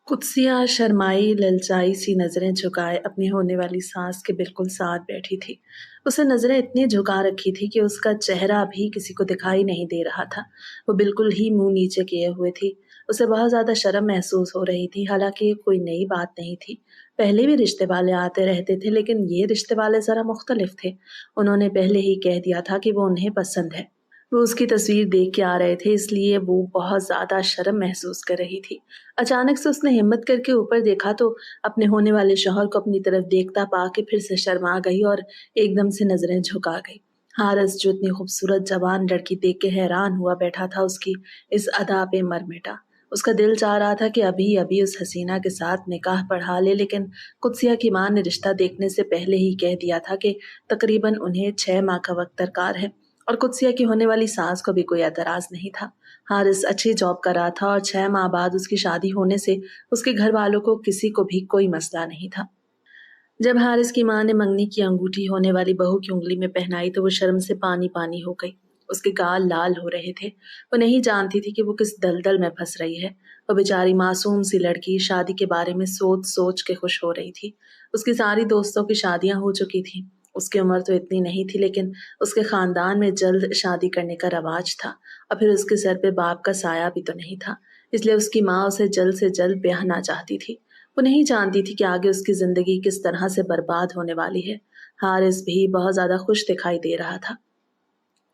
कुत्सिया शर्माई ललचाई सी नजरें झुकाए अपनी होने वाली सास के बिल्कुल साथ बैठी थी। उसे नजरें इतनी झुका रखी थी कि उसका चेहरा भी किसी को दिखाई नहीं दे रहा था। वो बिल्कुल ही मुंह नीचे किए हुए थी। उसे बहुत ज्यादा शर्म महसूस हो रही थी। हालांकि ये कोई नई बात नहीं थी। पहले भी रिश्ते वाले आते रहते थे, लेकिन ये रिश्ते वाले जरा मुख्तलिफ थे। उन्होंने पहले ही कह दिया था कि वो उन्हें पसंद है। वो उसकी तस्वीर देख के आ रहे थे, इसलिए वो बहुत ज्यादा शर्म महसूस कर रही थी। अचानक से उसने हिम्मत करके ऊपर देखा तो अपने होने वाले शौहर को अपनी तरफ देखता पाके फिर से शर्मा गई और एकदम से नजरें झुका गई। हारिस, जो इतनी खूबसूरत जवान लड़की देख के हैरान हुआ बैठा था, उसकी इस अदा पे मर मिटा। उसका दिल चाह रहा था कि अभी अभी उस हसीना के साथ निकाह पढ़ा ले, लेकिन कुत्सिया की मां ने रिश्ता देखने से पहले ही कह दिया था कि तकरीबन उन्हें 6 माह का वक्त दरकार है। और कुत्सिया की होने वाली सास को भी कोई एतराज नहीं था। हारिस अच्छी जॉब कर रहा था और 6 माह बाद उसकी शादी होने से उसके घर वालों को किसी को भी कोई मसला नहीं था। जब हारिस की मां ने मंगनी की अंगूठी होने वाली बहू की उंगली में पहनाई तो वो शर्म से पानी पानी हो गई। उसके गाल लाल हो रहे थे। वो नहीं जानती थी कि वो किस दलदल में फंस रही है। वो बेचारी मासूम सी लड़की शादी के बारे में सोच सोच के खुश हो रही थी। उसकी सारी दोस्तों की शादियां हो चुकी थी। उसकी उम्र तो इतनी नहीं थी, लेकिन उसके खानदान में जल्द शादी करने का रवाज था। और फिर उसके सर पे बाप का साया भी तो नहीं था। इसलिए उसकी माँ उसे जल्द से जल्द ब्याहना चाहती थी। वो नहीं जानती थी कि आगे उसकी जिंदगी किस तरह से बर्बाद होने वाली है। हारिस भी बहुत ज्यादा खुश दिखाई दे रहा था।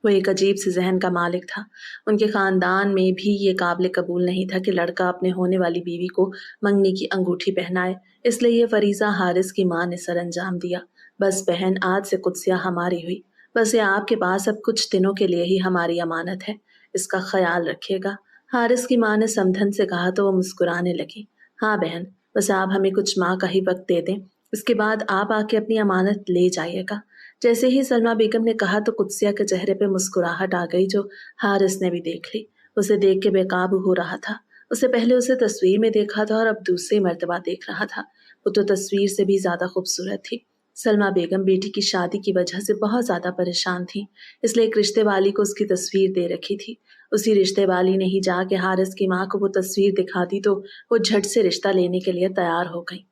वो एक अजीब सी जहन का मालिक था। उनके खानदान में भी ये काबिल कबूल नहीं था कि लड़का अपने होने वाली बीवी को मंगनी की अंगूठी पहनाए। इसलिए ये फरीजा हारिस की माँ ने सर अंजाम दिया। बस बहन, आज से कुत्सिया हमारी हुई। बस ये आपके पास अब कुछ दिनों के लिए ही हमारी अमानत है। इसका ख्याल रखिएगा। हारिस की माँ ने समधन से कहा तो वो मुस्कुराने लगी। हाँ बहन, बस आप हमें कुछ माह का ही वक्त दे दें। इसके बाद आप आके अपनी अमानत ले जाइएगा। जैसे ही सलमा बेगम ने कहा तो कुत्सिया के चेहरे पे मुस्कुराहट आ गई, जो हारिस ने भी देख ली। उसे देख के बेकाबू हो रहा था। उसे पहले उसे तस्वीर में देखा था और अब दूसरी मर्तबा देख रहा था। वो तो तस्वीर से भी ज्यादा खूबसूरत थी। सलमा बेगम बेटी की शादी की वजह से बहुत ज्यादा परेशान थी, इसलिए एक रिश्ते वाली को उसकी तस्वीर दे रखी थी। उसी रिश्ते वाली ने ही जाके हारिस की माँ को वो तस्वीर दिखा दी तो वो झट से रिश्ता लेने के लिए तैयार हो गई।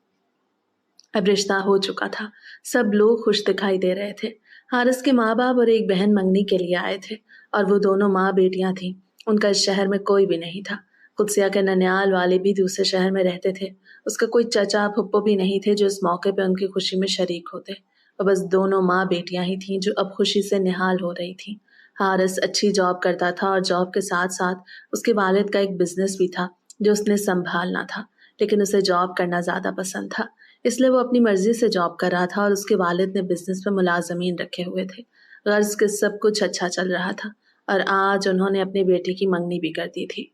अब रिश्ता हो चुका था। सब लोग खुश दिखाई दे रहे थे। हारिस के माँ बाप और एक बहन मंगनी के लिए आए थे और वो दोनों माँ बेटियां थीं। उनका इस शहर में कोई भी नहीं था। कुत्सिया के ननियाल वाले भी दूसरे शहर में रहते थे। उसका कोई चचा फुप्पो भी नहीं थे जो इस मौके पे उनकी खुशी में शरीक होते। और बस दोनों माँ बेटियां ही थीं जो अब खुशी से निहाल हो रही थीं। हारिस अच्छी जॉब करता था और जॉब के साथ साथ उसके वालिद का एक बिजनेस भी था जो उसने संभालना था। लेकिन उसे जॉब करना ज्यादा पसंद था, इसलिए वो अपनी मर्जी से जॉब कर रहा था और उसके वालिद ने बिजनेस में मुलाजमीन रखे हुए थे। गर्ज के सब कुछ अच्छा चल रहा था और आज उन्होंने अपनी बेटी की मंगनी भी कर दी थी।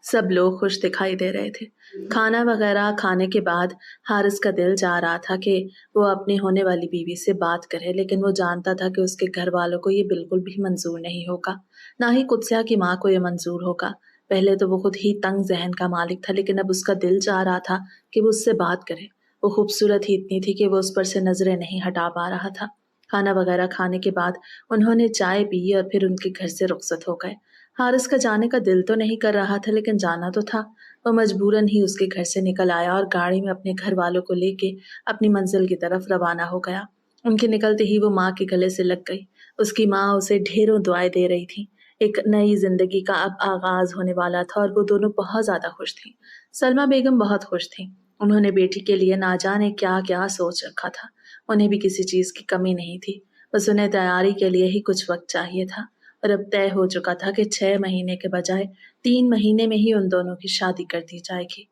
सब लोग खुश दिखाई दे रहे थे। खाना वगैरह खाने के बाद हारिस का दिल चाह रहा था कि वो अपनी होने वाली बीवी से बात करे, लेकिन वो जानता था कि उसके घर वालों को ये बिल्कुल भी मंजूर नहीं होगा। ना ही कुत्सिया की माँ को ये मंजूर होगा। पहले तो वो खुद ही तंग जहन का मालिक था, लेकिन अब उसका दिल चाह रहा था कि वो उससे बात करे। वो खूबसूरत ही इतनी थी कि वो उस पर से नजरें नहीं हटा पा रहा था। खाना वगैरह खाने के बाद उन्होंने चाय पी और फिर उनके घर से रुखसत हो गए। हारिस का जाने का दिल तो नहीं कर रहा था, लेकिन जाना तो था। वो मजबूरन ही उसके घर से निकल आया और गाड़ी में अपने घर वालों को लेके अपनी मंजिल की तरफ रवाना हो गया। उनके निकलते ही वो माँ के गले से लग गई। उसकी माँ उसे ढेरों दुआएं दे रही थी। एक नई जिंदगी का अब आगाज होने वाला था और वो दोनों बहुत ज्यादा खुश थी। सलमा बेगम बहुत खुश थी। उन्होंने बेटी के लिए ना जाने क्या क्या सोच रखा था। उन्हें भी किसी चीज की कमी नहीं थी। बस उन्हें तैयारी के लिए ही कुछ वक्त चाहिए था। और अब तय हो चुका था कि 6 महीने के बजाय 3 महीने में ही उन दोनों की शादी कर दी जाएगी।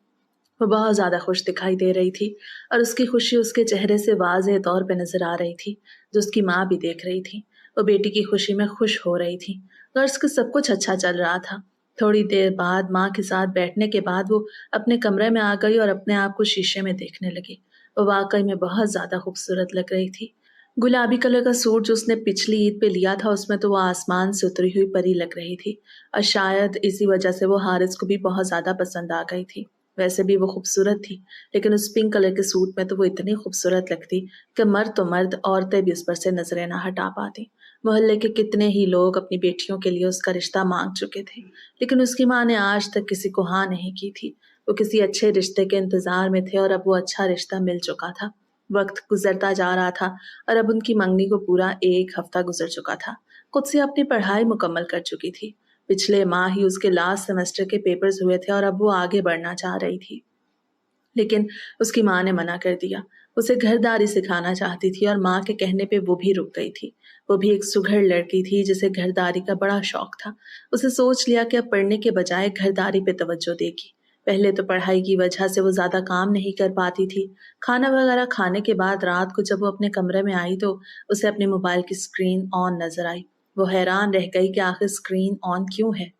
वो बहुत ज्यादा खुश दिखाई दे रही थी और उसकी खुशी उसके चेहरे से वाज़ेह तौर पे नजर आ रही थी, जो उसकी माँ भी देख रही थी। वो बेटी की खुशी में खुश हो रही थी। गर्ज का सब कुछ अच्छा चल रहा था। थोड़ी देर बाद माँ के साथ बैठने के बाद वो अपने कमरे में आ गई और अपने आप को शीशे में देखने लगी। वो वाकई में बहुत ज्यादा खूबसूरत लग रही थी। गुलाबी कलर का सूट जो उसने पिछली ईद पे लिया था, उसमें तो वो आसमान से उतरी हुई परी लग रही थी। और शायद इसी वजह से वो हारिस को भी बहुत ज्यादा पसंद आ गई थी। वैसे भी वो खूबसूरत थी, लेकिन उस पिंक कलर के सूट में तो वो इतनी खूबसूरत लगती कि मर्द तो मर्द, औरतें भी उस पर से नजरें ना हटा पाती। मोहल्ले के कितने ही लोग अपनी बेटियों के लिए उसका रिश्ता मांग चुके थे, लेकिन उसकी माँ ने आज तक किसी को हाँ नहीं की थी। वो किसी अच्छे रिश्ते के इंतज़ार में थे और अब वो अच्छा रिश्ता मिल चुका था। वक्त गुजरता जा रहा था और अब उनकी मंगनी को पूरा 1 हफ्ता गुजर चुका था। कुत्सिया अपनी पढ़ाई मुकम्मल कर चुकी थी। पिछले माह ही उसके लास्ट सेमेस्टर के पेपर्स हुए थे और अब वो आगे बढ़ना चाह रही थी। लेकिन उसकी माँ ने मना कर दिया। उसे घरदारी सिखाना चाहती थी और माँ के कहने पे वो भी रुक गई थी। वो भी एक सुघड़ लड़की थी जिसे घरदारी का बड़ा शौक था। उसे सोच लिया कि अब पढ़ने के बजाय घरदारी पे तवज्जो देगी। पहले तो पढ़ाई की वजह से वो ज़्यादा काम नहीं कर पाती थी। खाना वगैरह खाने के बाद रात को जब वो अपने कमरे में आई तो उसे अपने मोबाइल की स्क्रीन ऑन नजर आई। वो हैरान रह गई कि आखिर स्क्रीन ऑन क्यों है।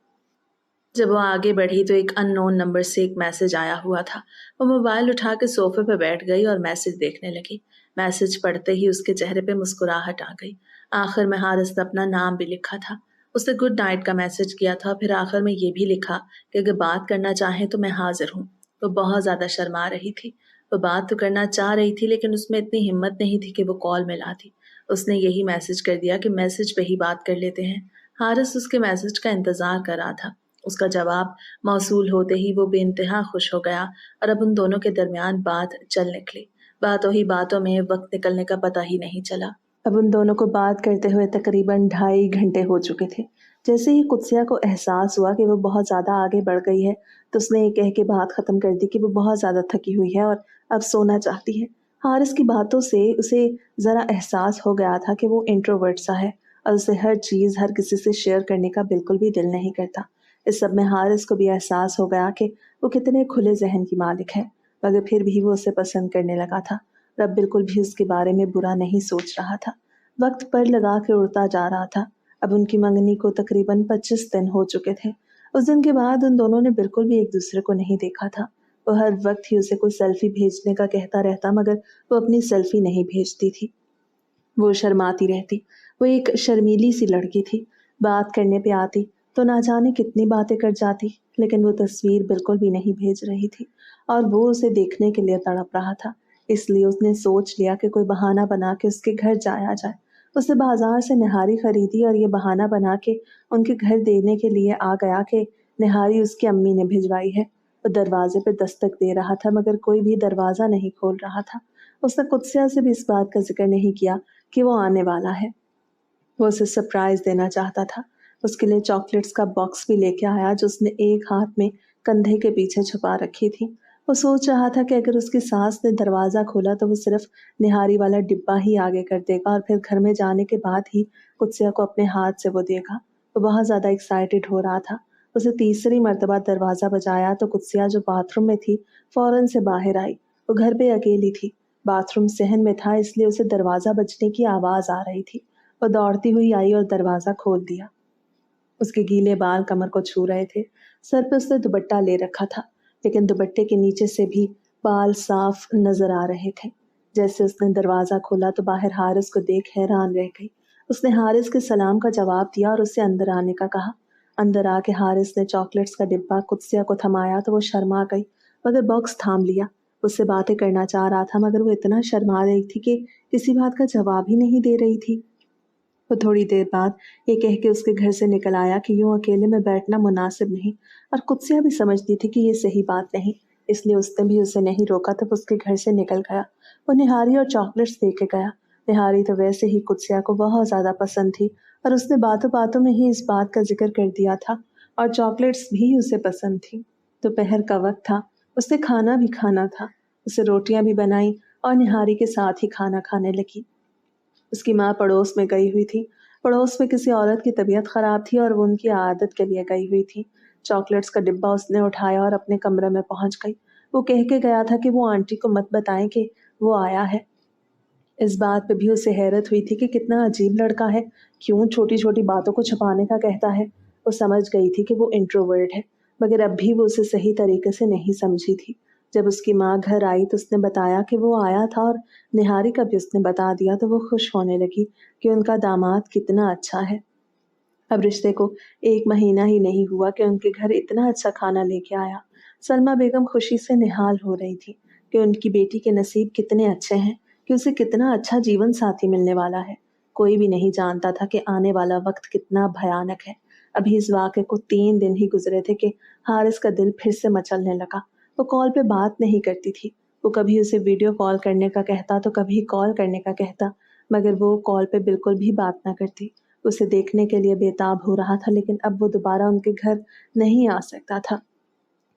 जब वो आगे बढ़ी तो एक अननोन नंबर से एक मैसेज आया हुआ था। वो मोबाइल उठा के सोफे पर बैठ गई और मैसेज देखने लगी। मैसेज पढ़ते ही उसके चेहरे पे मुस्कुराहट आ गई। आखिर में हारिस ने अपना नाम भी लिखा था। उसने गुड नाइट का मैसेज किया था, फिर आखिर में ये भी लिखा कि अगर बात करना चाहें तो मैं हाजिर हूँ। वो बहुत ज़्यादा शर्मा रही थी। वो बात तो करना चाह रही थी लेकिन उसमें इतनी हिम्मत नहीं थी कि वो कॉल मिलाती। उसने यही मैसेज कर दिया कि मैसेज पे ही बात कर लेते हैं। हारिस उसके मैसेज का इंतज़ार कर रहा था। उसका जवाब मौसूल होते ही वो बेइंतहा खुश हो गया और अब उन दोनों के दरमियान बात चल निकली। बातों ही बातों में वक्त निकलने का पता ही नहीं चला। अब उन दोनों को बात करते हुए तकरीबन 2.5 घंटे हो चुके थे। जैसे ही कुत्सिया को एहसास हुआ कि वो बहुत ज़्यादा आगे बढ़ गई है तो उसने ये कह के बात ख़त्म कर दी कि वो बहुत ज़्यादा थकी हुई है और अब सोना चाहती है। हारिस की बातों से उसे ज़रा एहसास हो गया था कि वो इंट्रोवर्ट सा है और उसे हर चीज़ हर किसी से शेयर करने का बिल्कुल भी दिल नहीं करता। इस सब में हारिस को भी एहसास हो गया कि वो कितने खुले जहन की मालिक है, मगर फिर भी वो उसे पसंद करने लगा था और अब बिल्कुल भी उसके बारे में बुरा नहीं सोच रहा था। वक्त पर लगा के उड़ता जा रहा था। अब उनकी मंगनी को तकरीबन 25 दिन हो चुके थे। उस दिन के बाद उन दोनों ने बिल्कुल भी एक दूसरे को नहीं देखा था। वो हर वक्त ही उसे कोई सेल्फी भेजने का कहता रहता, मगर वो अपनी सेल्फी नहीं भेजती थी। वो शर्माती रहती। वो एक शर्मीली सी लड़की थी। बात करने पे आती तो ना जाने कितनी बातें कर जाती, लेकिन वो तस्वीर बिल्कुल भी नहीं भेज रही थी और वो उसे देखने के लिए तड़प रहा था। इसलिए उसने सोच लिया कि कोई बहाना बना के उसके घर जाया जाए। उसने बाजार से निहारी खरीदी और ये बहाना बना के उनके घर देने के लिए आ गया कि निहारी उसकी अम्मी ने भिजवाई है। वो दरवाजे पे दस्तक दे रहा था मगर कोई भी दरवाज़ा नहीं खोल रहा था। उसने कुत्सिया से भी इस बात का जिक्र नहीं किया कि वो आने वाला है। वो उसे सरप्राइज़ देना चाहता था। उसके लिए चॉकलेट्स का बॉक्स भी लेके आया जो उसने एक हाथ में कंधे के पीछे छुपा रखी थी। वो सोच रहा था कि अगर उसकी सास ने दरवाज़ा खोला तो वो सिर्फ निहारी वाला डिब्बा ही आगे कर देगा और फिर घर में जाने के बाद ही कुत्सिया को अपने हाथ से वो देगा। वो बहुत ज़्यादा एक्साइटेड हो रहा था। उसे तीसरी मर्तबा दरवाज़ा बजाया तो कुत्सिया जो बाथरूम में थी फ़ौरन से बाहर आई। वो घर पे अकेली थी। बाथरूम सहन में था इसलिए उसे दरवाज़ा बजने की आवाज़ आ रही थी। वो दौड़ती हुई आई और दरवाज़ा खोल दिया। उसके गीले बाल कमर को छू रहे थे। सर पे उसने दुपट्टा ले रखा था, लेकिन दुपट्टे के नीचे से भी बाल साफ नजर आ रहे थे। जैसे उसने दरवाज़ा खोला तो बाहर हारिस को देख हैरान रह गई। उसने हारिस के सलाम का जवाब दिया और उससे अंदर आने का कहा। अंदर आके हारिस ने चॉकलेट्स का डिब्बा कुत्सिया को थमाया तो वो शर्मा गई, मगर बॉक्स थाम लिया। उससे बातें करना चाह रहा था मगर वो इतना शर्मा रही थी कि किसी बात का जवाब ही नहीं दे रही थी। वो थोड़ी देर बाद ये कह के उसके घर से निकल आया कि यूं अकेले में बैठना मुनासिब नहीं, और कुत्सिया भी समझती थी कि ये सही बात नहीं, इसलिए उसने भी उसे नहीं रोका तब उसके घर से निकल गया। वो निहारी और चॉकलेट्स दे के गया। निहारी तो वैसे ही कुत्सिया को बहुत ज़्यादा पसंद थी और उसने बातों बातों में ही इस बात का जिक्र कर दिया था, और चॉकलेट्स भी उसे पसंद थी। दोपहर का वक्त था। उसने खाना भी खाना था। उसे रोटियां भी बनाई और निहारी के साथ ही खाना खाने लगी। उसकी माँ पड़ोस में गई हुई थी। पड़ोस में किसी औरत की तबीयत ख़राब थी और वो उनकी आदत के लिए गई हुई थी। चॉकलेट्स का डिब्बा उसने उठाया और अपने कमरे में पहुंच गई। वो कह के गया था कि वो आंटी को मत बताएं कि वो आया है। इस बात पे भी उसे हैरत हुई थी कि कितना अजीब लड़का है, क्यों छोटी-छोटी बातों को छुपाने का कहता है। वो समझ गई थी कि वो इंट्रोवर्ट है, मगर अब भी वो उसे सही तरीके से नहीं समझी थी। जब उसकी माँ घर आई तो उसने बताया कि वो आया था और निहारी का भी उसने बता दिया तो वो खुश होने लगी कि उनका दामाद कितना अच्छा है। अब रिश्ते को 1 महीना ही नहीं हुआ कि उनके घर इतना अच्छा खाना लेके आया। सलमा बेगम खुशी से निहाल हो रही थी कि उनकी बेटी के नसीब कितने अच्छे हैं, कि उसे कितना अच्छा जीवन साथी मिलने वाला है। कोई भी नहीं जानता था कि आने वाला वक्त कितना भयानक है। अभी इस वाक़े को 3 दिन ही गुज़रे थे कि हारिस का दिल फिर से मचलने लगा। وہ کال پہ بات نہیں کرتی تھی۔ وہ کبھی اسے ویڈیو کال کرنے کا کہتا تو کبھی کال کرنے کا کہتا، مگر وہ کال پہ بالکل بھی بات نہ کرتی۔ اسے دیکھنے کے لیے بےتاب ہو رہا تھا، لیکن اب وہ دوبارہ ان کے گھر نہیں آ سکتا تھا۔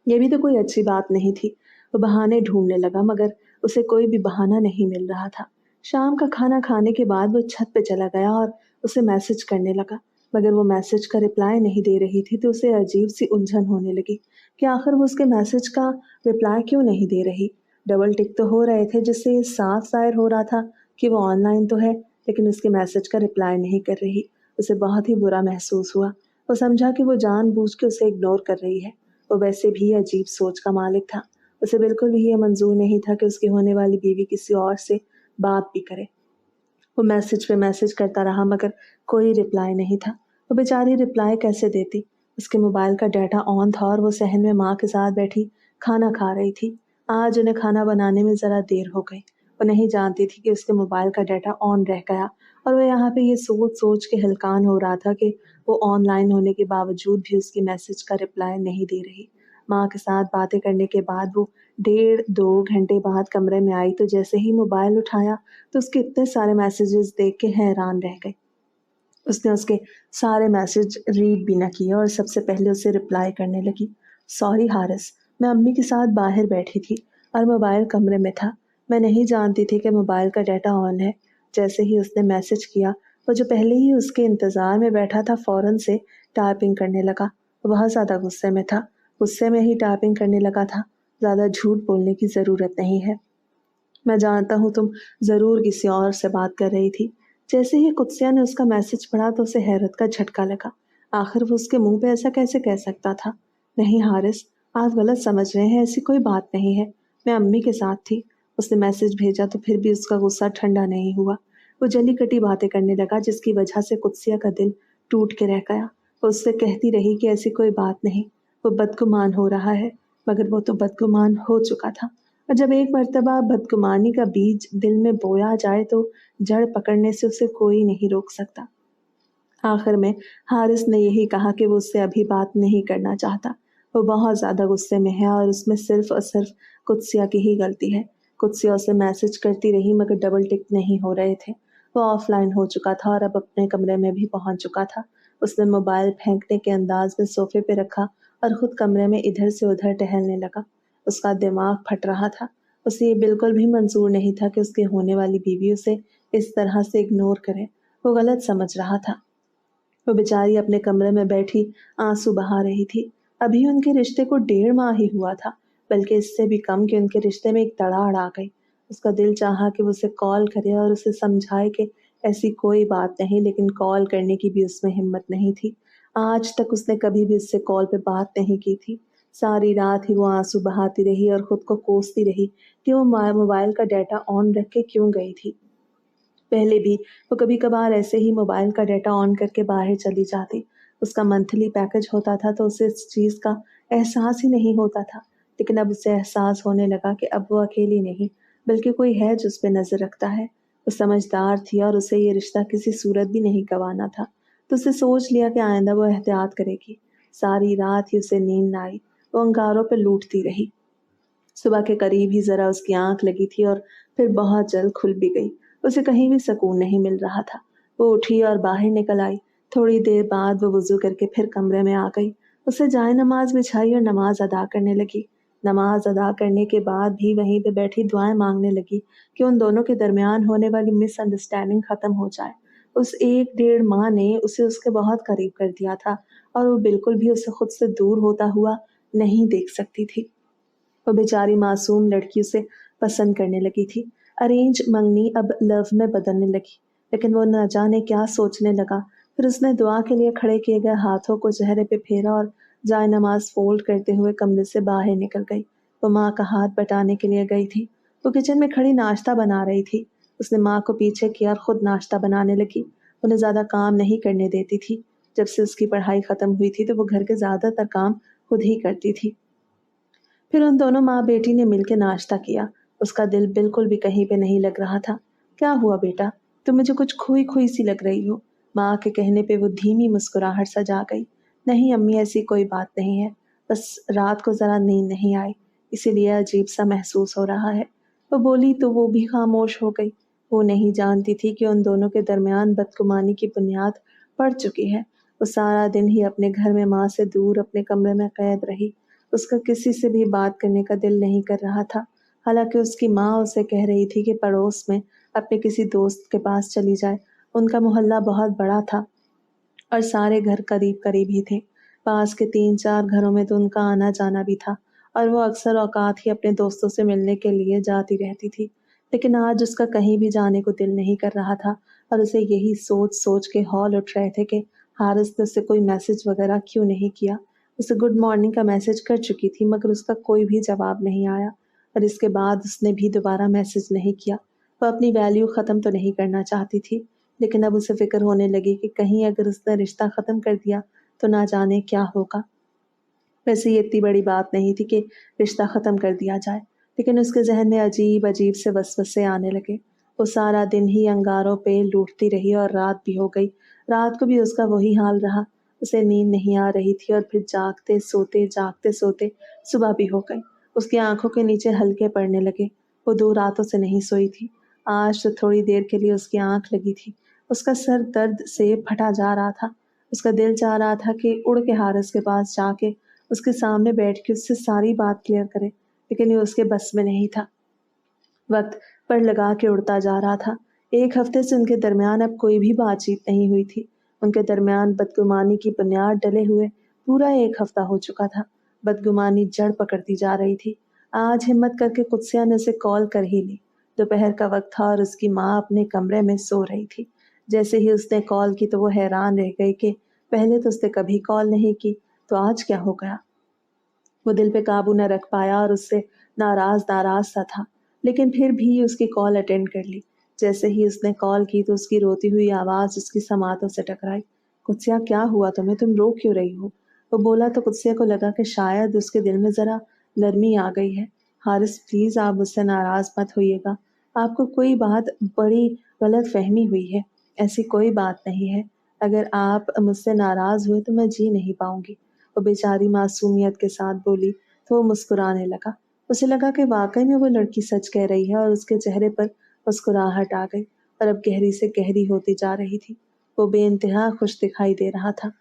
یہ بھی تو کوئی اچھی بات نہیں تھی۔ وہ بہانے ڈھونڈنے لگا، مگر اسے کوئی بھی بہانہ نہیں مل رہا تھا۔ شام کا کھانا کھانے کے بعد وہ چھت پہ چلا گیا اور اسے میسج کرنے لگا، مگر وہ میسج کا رپلائی نہیں دے رہی تھی تو اسے عجیب سی الجھن ہونے لگی کہ آخر وہ اس کے میسج کا رپلائی کیوں نہیں دے رہی۔ ڈبل ٹک تو ہو رہے تھے، جس سے یہ صاف ظاہر ہو رہا تھا کہ وہ آن لائن تو ہے، لیکن اس کے میسج کا رپلائی نہیں کر رہی۔ اسے بہت ہی برا محسوس ہوا۔ وہ سمجھا کہ وہ جان بوجھ کے اسے اگنور کر رہی ہے۔ وہ ویسے بھی عجیب سوچ کا مالک تھا۔ اسے بالکل بھی یہ منظور نہیں تھا کہ اس کی ہونے والی بیوی کسی اور سے بات بھی کرے۔ وہ میسج پہ میسج کرتا رہا، مگر کوئی رپلائی نہیں تھا۔ وہ بیچاری رپلائی کیسے دیتی؟ اس کے موبائل کا ڈیٹا آن تھا اور وہ صحن میں ماں کے ساتھ بیٹھی کھانا کھا رہی تھی۔ آج انہیں کھانا بنانے میں ذرا دیر ہو گئی۔ وہ نہیں جانتی تھی کہ اس کے موبائل کا ڈیٹا آن رہ گیا، اور وہ یہاں پہ یہ سوچ سوچ کے ہلکان ہو رہا تھا کہ وہ آن لائن ہونے کے باوجود بھی اس کی میسج کا رپلائی نہیں دے رہی۔ ماں کے ساتھ باتیں کرنے کے بعد وہ 1.5-2 گھنٹے بعد کمرے میں آئی تو جیسے ہی موبائل اٹھایا تو اس کے اتنے سارے میسیجز دیکھ کے حیران رہ گئی۔ اس نے اس کے سارے میسج ریڈ بھی نہ کیے اور سب سے پہلے اسے رپلائی کرنے لگی۔ سوری حارث، میں امی کے ساتھ باہر بیٹھی تھی اور موبائل کمرے میں تھا۔ میں نہیں جانتی تھی کہ موبائل کا ڈیٹا آن ہے۔ جیسے ہی اس نے میسج کیا، وہ جو پہلے ہی اس کے انتظار میں بیٹھا تھا فوراً سے ٹائپنگ کرنے لگا۔ وہ بہت زیادہ غصے میں تھا، غصے میں ہی ٹائپنگ کرنے لگا تھا۔ زیادہ جھوٹ بولنے کی ضرورت نہیں ہے، میں جانتا ہوں تم ضرور کسی اور سے بات کر رہی تھی۔ جیسے ہی قدسیہ نے اس کا میسج پڑھا تو اسے حیرت کا جھٹکا لگا۔ آخر وہ اس کے منہ پہ ایسا کیسے کہہ سکتا تھا؟ نہیں حارث، آپ غلط سمجھ رہے ہیں، ایسی کوئی بات نہیں ہے، میں امی کے ساتھ تھی۔ اس نے میسج بھیجا تو پھر بھی اس کا غصہ ٹھنڈا نہیں ہوا۔ وہ جلی کٹی باتیں کرنے لگا جس کی وجہ سے قدسیہ کا دل ٹوٹ کے رہ گیا۔ وہ اس سے کہتی رہی کہ ایسی کوئی بات نہیں، وہ بدگمان ہو رہا ہے، مگر وہ تو بدگمان ہو چکا تھا، اور جب ایک مرتبہ بدگمانی کا بیج دل میں بویا جائے تو جڑ پکڑنے سے اسے کوئی نہیں روک سکتا۔ آخر میں حارث نے یہی کہا کہ وہ اس سے ابھی بات نہیں کرنا چاہتا۔ وہ بہت زیادہ غصے میں ہے اور اس میں صرف اور صرف قدسیہ کی ہی غلطی ہے۔ قدسیہ اسے میسج کرتی رہی مگر ڈبل ٹک نہیں ہو رہے تھے۔ وہ آف لائن ہو چکا تھا اور اب اپنے کمرے میں بھی پہنچ چکا تھا۔ اس نے موبائل پھینکنے کے انداز میں صوفے پہ رکھا اور خود کمرے میں ادھر سے ادھر ٹہلنے لگا۔ اس کا دماغ پھٹ رہا تھا۔ اسے یہ بالکل بھی منظور نہیں تھا کہ اس کی ہونے والی بیوی اسے اس طرح سے اگنور کرے۔ وہ غلط سمجھ رہا تھا۔ وہ بیچاری اپنے کمرے میں بیٹھی آنسو بہا رہی تھی۔ ابھی ان کے رشتے کو 1.5 ماہ ہی ہوا تھا، بلکہ اس سے بھی کم کہ ان کے رشتے میں ایک دراڑ آ گئی۔ اس کا دل چاہا کہ وہ اسے کال کرے اور اسے سمجھائے کہ ایسی کوئی بات نہیں، لیکن کال کرنے کی بھی اس میں ہمت نہیں تھی۔ آج تک اس نے کبھی بھی اس سے کال پہ بات نہیں کی تھی۔ ساری رات ہی وہ آنسو بہاتی رہی اور خود کو کوستی رہی کہ وہ موبائل کا ڈیٹا آن رکھ کے کیوں گئی تھی۔ پہلے بھی وہ کبھی کبھار ایسے ہی موبائل کا ڈیٹا آن کر کے باہر چلی جاتی۔ اس کا منتھلی پیکج ہوتا تھا تو اسے اس چیز کا احساس ہی نہیں ہوتا تھا، لیکن اب اسے احساس ہونے لگا کہ اب وہ اکیلی نہیں، بلکہ کوئی ہے جو اس پہ نظر رکھتا ہے۔ وہ سمجھدار تھی اور اسے یہ رشتہ کسی صورت بھی نہیں گنوانا تھا، تو اسے سوچ لیا کہ آئندہ وہ احتیاط کرے گی۔ ساری رات ہی اسے نیند نہ آئی، وہ انگاروں پہ لوٹتی رہی۔ صبح کے قریب ہی ذرا اس کی آنکھ لگی تھی اور پھر بہت جلد کھل بھی گئی۔ اسے کہیں بھی سکون نہیں مل رہا تھا۔ وہ اٹھی اور باہر نکل آئی۔ تھوڑی دیر بعد وہ وضو کر کے پھر کمرے میں آ گئی۔ اسے جائے نماز بچھائی اور نماز ادا کرنے لگی۔ نماز ادا کرنے کے بعد بھی وہیں پہ بیٹھی دعائیں مانگنے لگی کہ ان دونوں کے درمیان ہونے والی مس انڈرسٹینڈنگ ختم ہو جائے۔ اس 1.5 ماہ نے اسے اس کے بہت قریب کر دیا تھا اور وہ بالکل بھی اسے خود سے دور ہوتا ہوا نہیں دیکھ سکتی تھی۔ وہ بیچاری معصوم لڑکی اسے پسند کرنے لگی تھی۔ ارینج منگنی اب لو میں بدلنے لگی، لیکن وہ نہ جانے کیا سوچنے لگا۔ پھر اس نے دعا کے لیے کھڑے کیے گئے ہاتھوں کو چہرے پہ پھیرا اور جائے نماز فولڈ کرتے ہوئے کمرے سے باہر نکل گئی۔ وہ ماں کا ہاتھ بٹانے کے لیے گئی تھی۔ وہ کچن میں کھڑی ناشتہ بنا رہی تھی۔ اس نے ماں کو پیچھے کیا اور خود ناشتہ بنانے لگی۔ انہیں زیادہ کام نہیں کرنے دیتی تھی۔ جب سے اس کی پڑھائی ختم ہوئی تھی تو وہ گھر کے زیادہ تر کام خود ہی کرتی تھی۔ پھر ان دونوں ماں بیٹی نے مل کے ناشتہ کیا۔ اس کا دل بالکل بھی کہیں پہ نہیں لگ رہا تھا۔ کیا ہوا بیٹا؟ تم مجھے کچھ کھوئی کھوئی سی لگ رہی ہو۔ ماں کے کہنے پہ وہ دھیمی مسکراہٹ سا جا گئی۔ نہیں امی، ایسی کوئی بات نہیں ہے، بس رات کو ذرا نیند نہیں آئی، इसी लिए अजीब सा महसूस हो रहा है। वो बोली तो वो भी खामोश हो गई। वो नहीं जानती थी कि उन दोनों के दरमियान बदगुमानी की बुनियाद पड़ चुकी है। वो सारा दिन ही अपने घर में माँ से दूर अपने कमरे में कैद रही। उसका किसी से भी बात करने का दिल नहीं कर रहा था। हालांकि उसकी माँ उसे कह रही थी कि पड़ोस में अपने किसी दोस्त के पास चली जाए। उनका मोहल्ला बहुत बड़ा था और सारे घर करीब करीब ही थे। पास के 3-4 घरों में तो उनका आना जाना भी था और वो अक्सर औकात ही अपने दोस्तों से मिलने के लिए जाती रहती थी। लेकिन आज उसका कहीं भी जाने को दिल नहीं कर रहा था और उसे यही सोच सोच के हौल उठ रहे थे कि हारिस ने उससे कोई मैसेज वगैरह क्यों नहीं किया। उसे गुड मॉर्निंग का मैसेज कर चुकी थी मगर उसका कोई भी जवाब नहीं आया और इसके बाद उसने भी दोबारा मैसेज नहीं किया। वो अपनी वैल्यू ख़त्म तो नहीं करना चाहती थी, लेकिन अब उसे फ़िक्र होने लगी कि कहीं अगर उसने रिश्ता ख़त्म कर दिया तो ना जाने क्या होगा। वैसे ये इतनी बड़ी बात नहीं थी कि रिश्ता ख़त्म कर दिया जाए, लेकिन उसके ज़हन में अजीब-अजीब से वसवसे आने लगे। वो सारा दिन ही अंगारों पे लूटती रही और रात भी हो गई। रात को भी उसका वही हाल रहा। उसे नींद नहीं आ रही थी और फिर जागते-सोते सुबह भी हो गई। उसकी आँखों के नीचे हल्के पड़ने लगे। वो 2 रातों से नहीं सोई थी। आज तो थोड़ी देर के लिए उसकी आँख लगी थी। उसका सर दर्द से फटा जा रहा था। उसका दिल चाह रहा था कि उड़ के हारिस के पास जाके उसके सामने बैठ के उससे सारी बात क्लियर करे, लेकिन ये उसके बस में नहीं था। वक्त पर लगा के उड़ता जा रहा था। 1 हफ्ते से उनके दरमियान अब कोई भी बातचीत नहीं हुई थी। उनके दरमियान बदगुमानी की बुनियाद डले हुए पूरा 1 हफ्ता हो चुका था। बदगुमानी जड़ पकड़ती जा रही थी। आज हिम्मत करके कुत्सिया ने उसे कॉल कर ही ली। दोपहर का वक्त था और उसकी माँ अपने कमरे में सो रही थी। जैसे ही उसने कॉल की तो वो हैरान रह गई कि पहले तो उसने कभी कॉल नहीं की, तो आज क्या हो गया। वो दिल पे काबू न रख पाया और उससे नाराज सा था, लेकिन फिर भी उसकी कॉल अटेंड कर ली। जैसे ही उसने कॉल की तो उसकी रोती हुई आवाज़ उसकी समातों से टकराई। कुत्सिया, क्या हुआ तुम्हें? तुम रो क्यों रही हो? वो बोला तो कुत्सिया को लगा कि शायद उसके दिल में ज़रा नरमी आ गई है। हारिस, प्लीज़ आप मुझसे नाराज़ मत होइएगा। आपको कोई बात बड़ी गलत फहमी हुई है। ऐसी कोई बात नहीं है। अगर आप मुझसे नाराज़ हुए तो मैं जी नहीं पाऊंगी। वो बेचारी मासूमियत के साथ बोली तो वो मुस्कुराने लगा। उसे लगा कि वाकई में वो लड़की सच कह रही है और उसके चेहरे पर मुस्कुराहट आ गई और अब गहरी से गहरी होती जा रही थी। वो बेइंतहा खुश दिखाई दे रहा था।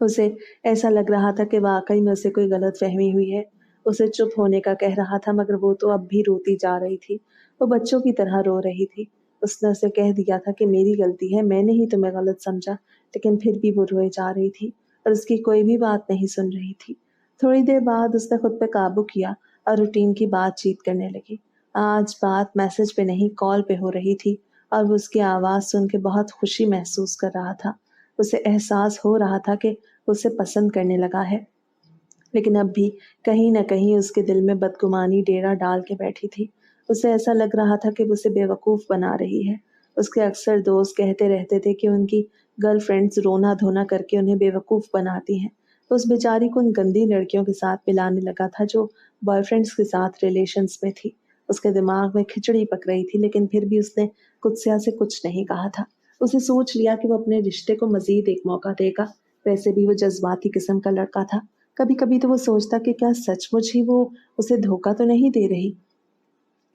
उसे ऐसा लग रहा था कि वाकई में उसे कोई गलत फहमी हुई है। उसे चुप होने का कह रहा था मगर वो तो अब भी रोती जा रही थी। वो बच्चों की तरह रो रही थी। उसने उसे कह दिया था कि मेरी गलती है, मैंने ही तुम्हें गलत समझा, लेकिन फिर भी वो रोए जा रही थी और उसकी कोई भी बात नहीं सुन रही थी। थोड़ी देर बाद उसने खुद पे काबू किया और रूटीन की बातचीत करने लगी। आज बात मैसेज पे नहीं कॉल पे हो रही थी और वो उसकी आवाज़ सुन के बहुत खुशी महसूस कर रहा था। उसे एहसास हो रहा था कि उसे पसंद करने लगा है, लेकिन अब भी कहीं न कहीं उसके दिल में बदगुमानी डेरा डाल के बैठी थी। उसे ऐसा लग रहा था कि वो उसे बेवकूफ़ बना रही है। उसके अक्सर दोस्त कहते रहते थे कि उनकी गर्लफ्रेंड्स रोना-धोना करके उन्हें बेवकूफ़ बनाती हैं। तो उस बेचारी को उन गंदी लड़कियों के साथ मिलाने लगा था जो बॉयफ्रेंड्स के साथ रिलेशन्स में थी। उसके दिमाग में खिचड़ी पक रही थी, लेकिन फिर भी उसने कुत्सिया से कुछ नहीं कहा था। उसने सोच लिया कि वो अपने रिश्ते को मज़ीद एक मौका देगा। वैसे भी वो जज़्बाती किस्म का लड़का था। कभी-कभी तो वो सोचता कि क्या सचमुच ही वो उसे धोखा तो नहीं दे रही।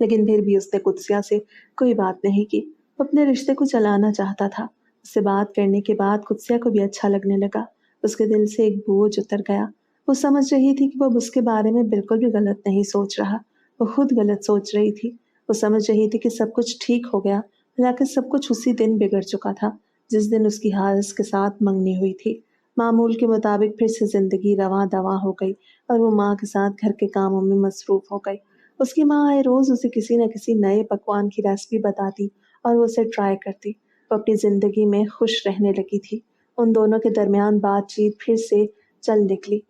लेकिन फिर भी उसने कुत्सिया से कोई बात नहीं की। वो अपने रिश्ते को चलाना चाहता था। उससे बात करने के बाद कुत्सिया को भी अच्छा लगने लगा। उसके दिल से एक बोझ उतर गया। वो समझ रही थी कि वो अब उसके बारे में बिल्कुल भी गलत नहीं सोच रहा। वो खुद गलत सोच रही थी। वो समझ रही थी कि सब कुछ ठीक हो गया, हालाँकि सब कुछ उसी दिन बिगड़ चुका था, जिस दिन उसकी हारिस के साथ मंगनी हुई थी। मामूल के मुताबिक फिर से ज़िंदगी रवां-दवां हो गई और वो माँ के साथ घर के कामों में मसरूफ़ हो गई। उसकी माँ आए रोज़ उसे किसी न किसी नए पकवान की रेसिपी बताती और वो उसे ट्राई करती। वो अपनी ज़िंदगी में खुश रहने लगी थी। उन दोनों के दरमियान बातचीत फिर से चल निकली।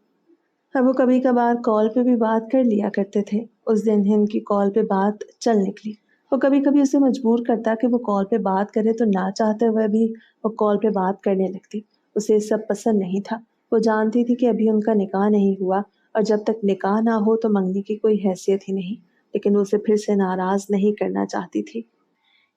अब वो कभी-कभार कॉल पे भी बात कर लिया करते थे। उस दिन ही उनकी कॉल पे बात चल निकली। वो कभी-कभी उसे मजबूर करता कि वो कॉल पे बात करे तो ना चाहते हुए भी वो कॉल पे बात करने लगती। उसे ये सब पसंद नहीं था। वो जानती थी कि अभी उनका निकाह नहीं हुआ और जब तक निकाह ना हो तो मंगनी की कोई हैसियत ही नहीं। लेकिन वो उसे फिर से नाराज़ नहीं करना चाहती थी।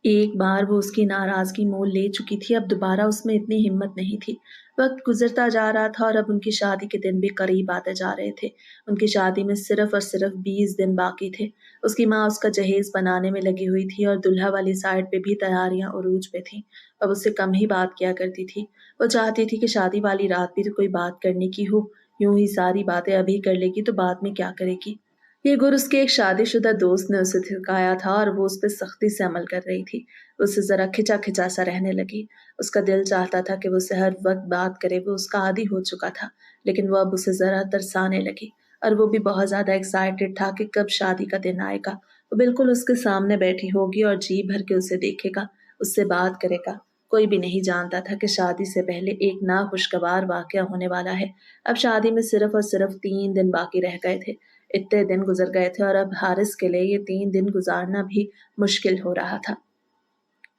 एक बार वो उसकी नाराज़गी मोल ले चुकी थी, अब दोबारा उसमें इतनी हिम्मत नहीं थी। वक़्त गुज़रता जा रहा था और अब उनकी शादी के दिन भी करीब आते जा रहे थे। उनकी शादी में सिर्फ़ और सिर्फ़ 20 दिन बाकी थे। उसकी माँ उसका जहेज़ बनाने में लगी हुई थी और दूल्हा वाली साइड पे भी तैयारियाँ उरूज पे थीं। अब उससे कम ही बात किया करती थी। वो चाहती थी कि शादी वाली रात भी तो कोई बात करने की हो, यूँ ही सारी बातें अभी कर लेगी तो बाद में क्या करेगी? ये गुर उसके एक शादीशुदा दोस्त ने उसे सिखाया था और वो उस पे सख्ती से अमल कर रही थी। उससे ज़रा खिंचा-खिंचा सा रहने लगी। उसका दिल चाहता था कि वो उससे हर वक़्त बात करे, वो उसका आदी हो चुका था, लेकिन वो अब उसे ज़रा तरसाने लगी और वो भी बहुत ज़्यादा एक्साइटेड था कि कब शादी का दिन आएगा। वो बिल्कुल उसके सामने बैठी होगी और जी भर के उसे देखेगा, उससे बात करेगा। कोई भी नहीं जानता था कि शादी से पहले एक नाखुशगवार वाक़या होने वाला है। अब शादी में सिर्फ़ और सिर्फ़ 3 दिन बाकी रह गए थे। इतने दिन गुज़र गए थे और अब हारिस के लिए ये 3 दिन गुज़ारना भी मुश्किल हो रहा था।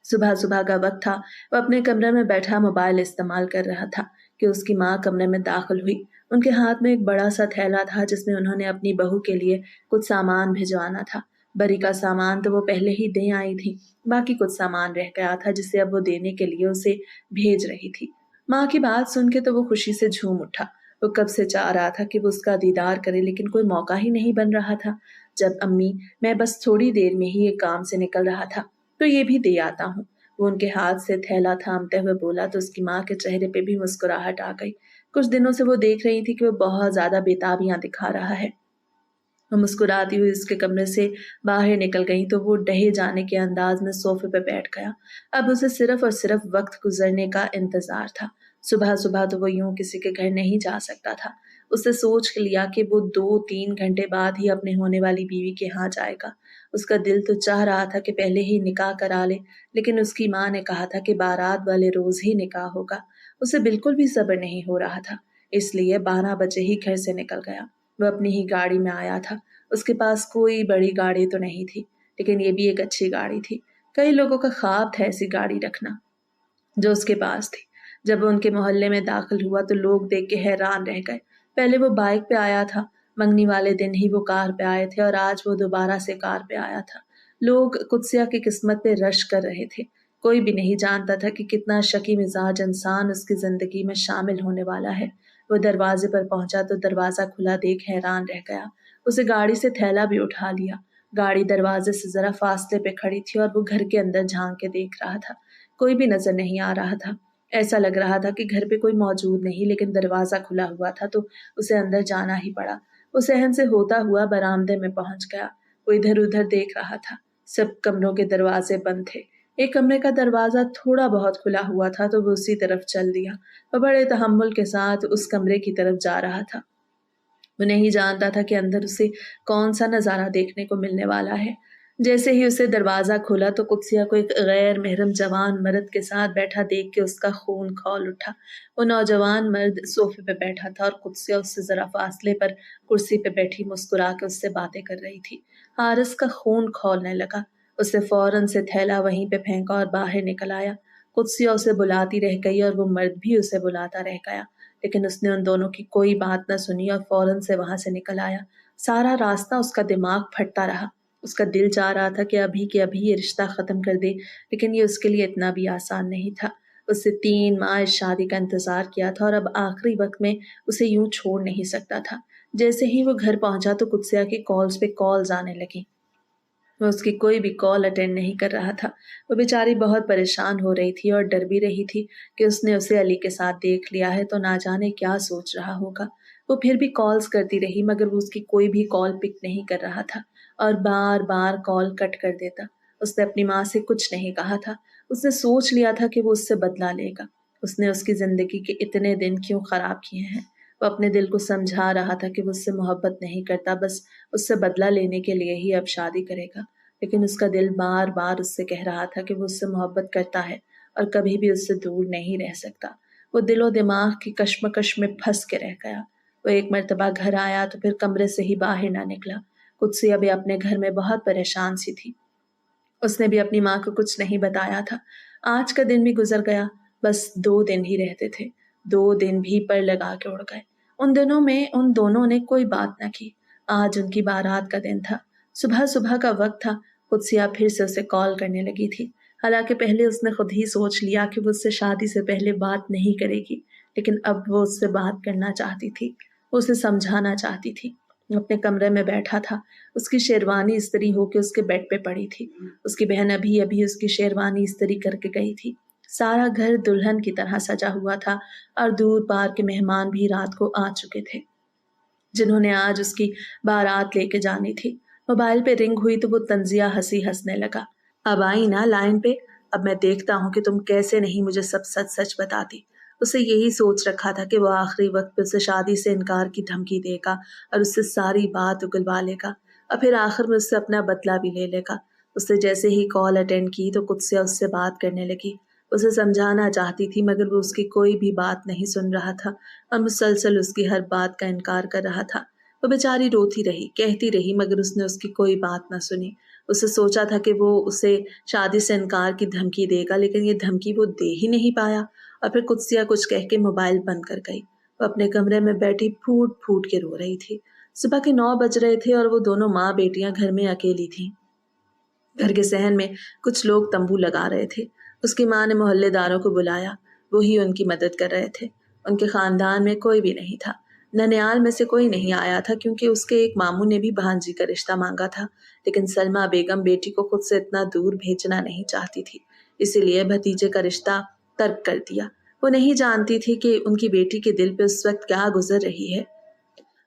सुबह-सुबह का वक़्त था, वो अपने कमरे में बैठा मोबाइल इस्तेमाल कर रहा था कि उसकी माँ कमरे में दाख़िल हुई। उनके हाथ में एक बड़ा-सा थैला था जिसमें उन्होंने अपनी बहू के लिए कुछ सामान भिजवाना था। बरी का सामान तो वो पहले ही दे आई थीं, बाकी कुछ सामान रह गया था जिसे अब वो देने के लिए उसे भेज रही थी। माँ की बात सुन के तो वो खुशी से झूम उठा। वो कब से चाह रहा था कि वो उसका दीदार करे लेकिन कोई मौका ही नहीं बन रहा था। जब अम्मी, मैं बस थोड़ी देर में ही एक काम से निकल रहा था, तो ये भी दे आता हूँ। वो उनके हाथ से थैला थामते हुए बोला तो उसकी माँ के चेहरे पे भी मुस्कुराहट आ गई। कुछ दिनों से वो देख रही थी कि वो बहुत ज़्यादा बेताबियाँ दिखा रहा है। वो मुस्कुराती हुई उसके कमरे से बाहर निकल गई तो वो डहे जाने के अंदाज में सोफे पे बैठ गया। अब उसे सिर्फ और सिर्फ वक्त गुजरने का इंतजार था। सुबह सुबह तो वो यूं किसी के घर नहीं जा सकता था। उसने सोच लिया कि वो 2-3 घंटे बाद ही अपने होने वाली बीवी के यहाँ जाएगा। उसका दिल तो चाह रहा था कि पहले ही निकाह करा ले, लेकिन उसकी माँ ने कहा था कि बारात वाले रोज ही निकाह होगा। उसे बिल्कुल भी सब्र नहीं हो रहा था, इसलिए 12 बजे ही घर से निकल गया। वो अपनी ही गाड़ी में आया था। उसके पास कोई बड़ी गाड़ी तो नहीं थी, लेकिन ये भी एक अच्छी गाड़ी थी। कई लोगों का ख्वाब था ऐसी गाड़ी रखना, जो उसके पास थी। जब वो उनके मोहल्ले में दाखिल हुआ तो लोग देख के हैरान रह गए। पहले वो बाइक पे आया था, मंगनी वाले दिन ही वो कार पे आए थे और आज वो दोबारा से कार पे आया था। लोग कुत्सिया की किस्मत पे रश कर रहे थे। कोई भी नहीं जानता था कि कितना शकी मिजाज इंसान उसकी जिंदगी में शामिल होने वाला है। वो दरवाजे पर पहुंचा तो दरवाजा खुला देख हैरान रह गया। उसे गाड़ी से थैला भी उठा लिया। गाड़ी दरवाजे से जरा फासले पे खड़ी थी और वो घर के अंदर झांक के देख रहा था। कोई भी नजर नहीं आ रहा था। ऐसा लग रहा था कि घर पे कोई मौजूद नहीं, लेकिन दरवाजा खुला हुआ था तो उसे अंदर जाना ही पड़ा। वो सहन से होता हुआ बरामदे में पहुंच गया। वो इधर उधर देख रहा था। सब कमरों के दरवाजे बंद थे। एक कमरे का दरवाजा थोड़ा बहुत खुला हुआ था तो वो उसी तरफ चल दिया। वो बड़े तहम्मुल के साथ उस कमरे की तरफ जा रहा था। वो नहीं जानता था कि अंदर उसे कौन सा नजारा देखने को मिलने वाला है। जैसे ही उसे दरवाजा खुला तो कुत्सिया को एक गैर महरम जवान मर्द के साथ बैठा देख के उसका खून खौल उठा। वो नौजवान मर्द सोफे पे बैठा था और कुत्सिया उससे जरा फासले पर कुर्सी पे बैठी मुस्कुरा के उससे बातें कर रही थी। हारिस का खून खौलने लगा। उसने फौरन से थैला वहीं पे फेंका और बाहर निकल आया। कुत्सिया उसे बुलाती रह गई और वो मर्द भी उसे बुलाता रह गया, लेकिन उसने उन दोनों की कोई बात न सुनी और फौरन से वहां से निकल आया। सारा रास्ता उसका दिमाग फटता रहा। उसका दिल चाह रहा था कि अभी के अभी ये रिश्ता खत्म कर दे, लेकिन ये उसके लिए इतना भी आसान नहीं था। उससे 3 माह इस शादी का इंतजार किया था और अब आखिरी वक्त में उसे यूं छोड़ नहीं सकता था। जैसे ही वो घर पहुंचा तो कुत्सिया की कॉल्स पे कॉल्स आने लगी। वो उसकी कोई भी कॉल अटेंड नहीं कर रहा था। वो बेचारी बहुत परेशान हो रही थी और डर भी रही थी कि उसने उसे अली के साथ देख लिया है तो ना जाने क्या सोच रहा होगा। वो फिर भी कॉल्स करती रही मगर वो उसकी कोई भी कॉल पिक नहीं कर रहा था और बार बार कॉल कट कर देता। उसने अपनी माँ से कुछ नहीं कहा था। उसने सोच लिया था कि वो उससे बदला लेगा। उसने उसकी जिंदगी के इतने दिन क्यों खराब किए हैं। वो अपने दिल को समझा रहा था कि वो उससे मोहब्बत नहीं करता, बस उससे बदला लेने के लिए ही अब शादी करेगा। लेकिन उसका दिल बार बार उससे कह रहा था कि वो उससे मोहब्बत करता है और कभी भी उससे दूर नहीं रह सकता। वो दिलो दिमाग की कश्मकश में फंस के रह गया। वो एक मर्तबा घर आया तो फिर कमरे से ही बाहर ना निकला। कुछ अभी अपने घर में बहुत परेशान सी थी। उसने भी अपनी माँ को कुछ नहीं बताया था। आज का दिन भी गुजर गया। बस 2 दिन ही रहते थे। 2 दिन भी पर लगा के उड़ गए। उन दिनों में उन दोनों ने कोई बात न की। आज उनकी बारात का दिन था। सुबह सुबह का वक्त था। कुत्सिया फिर से उसे कॉल करने लगी थी। हालांकि पहले उसने खुद ही सोच लिया कि वो उससे शादी से पहले बात नहीं करेगी, लेकिन अब वो उससे बात करना चाहती थी, उसे समझाना चाहती थी। अपने कमरे में बैठा था, उसकी शेरवानी इस्त्री होके उसके बेड पे पड़ी थी। उसकी बहन अभी अभी उसकी शेरवानी इस्त्री करके गई थी। सारा घर दुल्हन की तरह सजा हुआ था और दूर पार के मेहमान भी रात को आ चुके थे, जिन्होंने आज उसकी बारात लेके जानी थी। मोबाइल पे रिंग हुई तो वो तंजिया हंसी हंसने लगा। अब आई ना लाइन पे, अब मैं देखता हूँ कि तुम कैसे नहीं मुझे सब सच सच बताती। उसे यही सोच रखा था कि वो आखिरी वक्त पे उसे शादी से इनकार की धमकी देगा और उससे सारी बात उगलवा लेगा और फिर आखिर में उससे अपना बदला भी ले लेगा। उससे जैसे ही कॉल अटेंड की तो कुत्सिया उससे बात करने लगी। उसे समझाना चाहती थी मगर वो उसकी कोई भी बात नहीं सुन रहा था और मुसलसल उसकी हर बात का इनकार कर रहा था। वो बेचारी रोती रही, कहती रही, मगर उसने उसकी कोई बात ना सुनी। उसे सोचा था कि वो उसे शादी से इनकार की धमकी देगा, लेकिन ये धमकी वो दे ही नहीं पाया और फिर कुत्सिया कुछ कह के मोबाइल बंद कर गई। वो अपने कमरे में बैठी फूट फूट के रो रही थी। सुबह के 9 बज रहे थे और वो दोनों माँ बेटियां घर में अकेली थीं। घर के सहन में कुछ लोग तंबू लगा रहे थे। उसकी माँ ने मोहल्लेदारों को बुलाया, वो ही उनकी मदद कर रहे थे। उनके खानदान में कोई भी नहीं था। ननियाल में से कोई नहीं आया था क्योंकि उसके एक मामू ने भी भांजी का रिश्ता मांगा था, लेकिन सलमा बेगम बेटी को खुद से इतना दूर भेजना नहीं चाहती थी, इसीलिए भतीजे का रिश्ता तर्क कर दिया। वो नहीं जानती थी कि उनकी बेटी के दिल पे उस वक्त क्या गुजर रही है।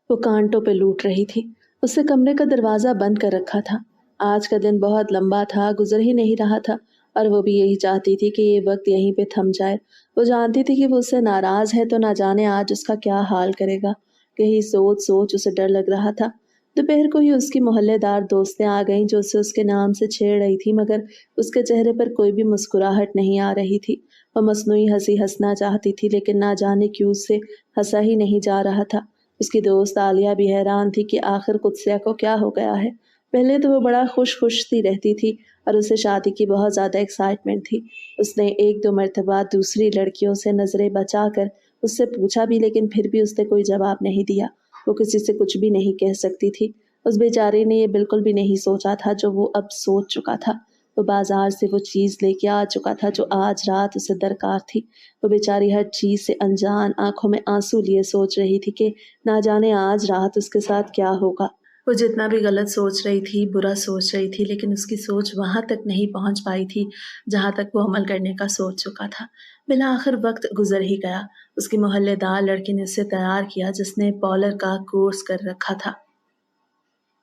वो कांटों पे लूट रही थी। उसने कमरे का दरवाजा बंद कर रखा था। आज का दिन बहुत लंबा था, गुजर ही नहीं रहा था और वो भी यही चाहती थी कि ये वक्त यहीं पे थम जाए। वो जानती थी कि वो उससे नाराज है तो ना जाने आज उसका क्या हाल करेगा। यही सोच सोच उसे डर लग रहा था। दोपहर को ही उसकी मोहल्लेदार दोस्तें आ गईं जो उसे उसके नाम से छेड़ रही थी, मगर उसके चेहरे पर कोई भी मुस्कुराहट नहीं आ रही थी। वो मसनूई हंसी हंसना चाहती थी, लेकिन ना जाने क्यों उससे हंसा ही नहीं जा रहा था। उसकी दोस्त आलिया भी हैरान थी कि आखिर कुत्सिया को क्या हो गया है। पहले तो वो बड़ा खुश खुश सी रहती थी और उसे शादी की बहुत ज़्यादा एक्साइटमेंट थी। उसने एक दो मर्तबा दूसरी लड़कियों से नज़रें बचाकर उससे पूछा भी, लेकिन फिर भी उसने कोई जवाब नहीं दिया। वो किसी से कुछ भी नहीं कह सकती थी। उस बेचारी ने ये बिल्कुल भी नहीं सोचा था जो वो अब सोच चुका था। वो बाजार से वो चीज़ लेके आ चुका था जो आज रात उसे दरकार थी। वो बेचारी हर चीज़ से अनजान, आंखों में आंसू लिए सोच रही थी कि ना जाने आज रात उसके साथ क्या होगा। वो जितना भी गलत सोच रही थी, बुरा सोच रही थी, लेकिन उसकी सोच वहां तक नहीं पहुंच पाई थी जहां तक वो अमल करने का सोच चुका था। बिना आखिर वक्त गुजर ही गया। उसकी मोहल्लेदार लड़की ने उसे तैयार किया जिसने पॉलर का कोर्स कर रखा था।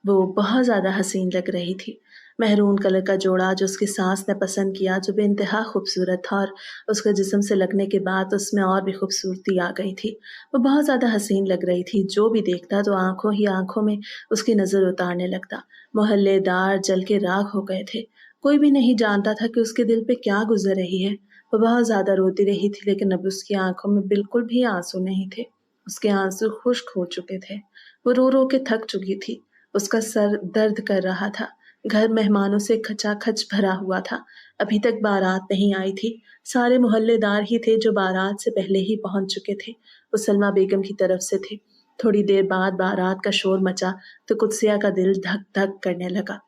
वो बहुत ज़्यादा हसीन लग रही थी। महरून कलर का जोड़ा जो उसकी सास ने पसंद किया, जो बेइंतहा खूबसूरत था और उसके जिस्म से लगने के बाद उसमें और भी खूबसूरती आ गई थी। वो बहुत ज़्यादा हसीन लग रही थी। जो भी देखता तो आंखों ही आंखों में उसकी नज़र उतारने लगता। मोहल्लेदार जल के राख हो गए थे। कोई भी नहीं जानता था कि उसके दिल पे क्या गुजर रही है। वो बहुत ज़्यादा रोती रही थी, लेकिन अब उसकी आंखों में बिल्कुल भी आंसू नहीं थे। उसके आंसू खुश्क हो चुके थे। वो रो रो के थक चुकी थी। उसका सर दर्द कर रहा था। घर मेहमानों से खचाखच भरा हुआ था। अभी तक बारात नहीं आई थी। सारे मोहल्लेदार ही थे जो बारात से पहले ही पहुंच चुके थे। वो सलमा बेगम की तरफ से थे। थोड़ी देर बाद बारात का शोर मचा तो कुत्सिया का दिल धक धक करने लगा।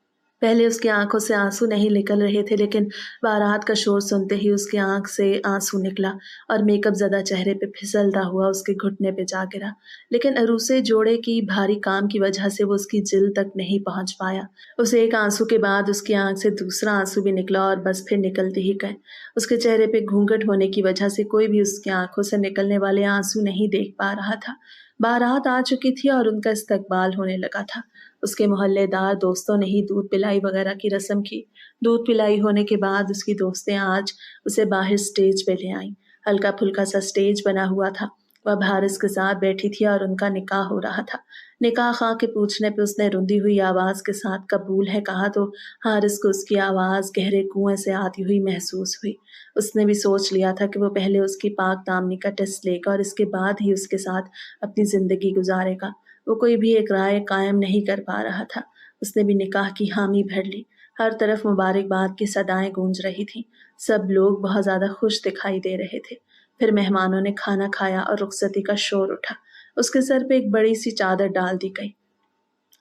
पहले उसकी आंखों से आंसू नहीं निकल रहे थे, लेकिन बारात का शोर सुनते ही उसकी आंख से आंसू निकला और मेकअप ज़दा चेहरे पे फिसलता हुआ उसके घुटने पे जा गिरा। लेकिन अरूसे जोड़े की भारी काम की वजह से वो उसकी जिल तक नहीं पहुंच पाया। उस एक आंसू के बाद उसकी आंख से दूसरा आंसू भी निकला और बस फिर निकलते ही गए। उसके चेहरे पे घूंघट होने की वजह से कोई भी उसकी आंखों से निकलने वाले आंसू नहीं देख पा रहा था। बारात आ चुकी थी और उनका इस्तकबाल होने लगा था। उसके मोहल्लेदार दोस्तों ने ही दूध पिलाई वगैरह की रस्म की। दूध पिलाई होने के बाद उसकी दोस्तें आज उसे बाहर स्टेज पे ले आईं। हल्का फुल्का सा स्टेज बना हुआ था। वह हारिस के साथ बैठी थी और उनका निकाह हो रहा था। निकाह खां के पूछने पे उसने रुंधी हुई आवाज के साथ कबूल है कहा तो हारिस को उसकी आवाज गहरे कुएं से आती हुई महसूस हुई। उसने भी सोच लिया था कि वो पहले उसकी पाक दामनी का टेस्ट लेगा और इसके बाद ही उसके साथ अपनी जिंदगी गुजारेगा। वो कोई भी एक राय कायम नहीं कर पा रहा था। उसने भी निकाह की हामी भर ली। हर तरफ मुबारकबाद की सदाएं गूंज रही थीं। सब लोग बहुत ज्यादा खुश दिखाई दे रहे थे। फिर मेहमानों ने खाना खाया और रुखसती का शोर उठा। उसके सर पे एक बड़ी सी चादर डाल दी गई।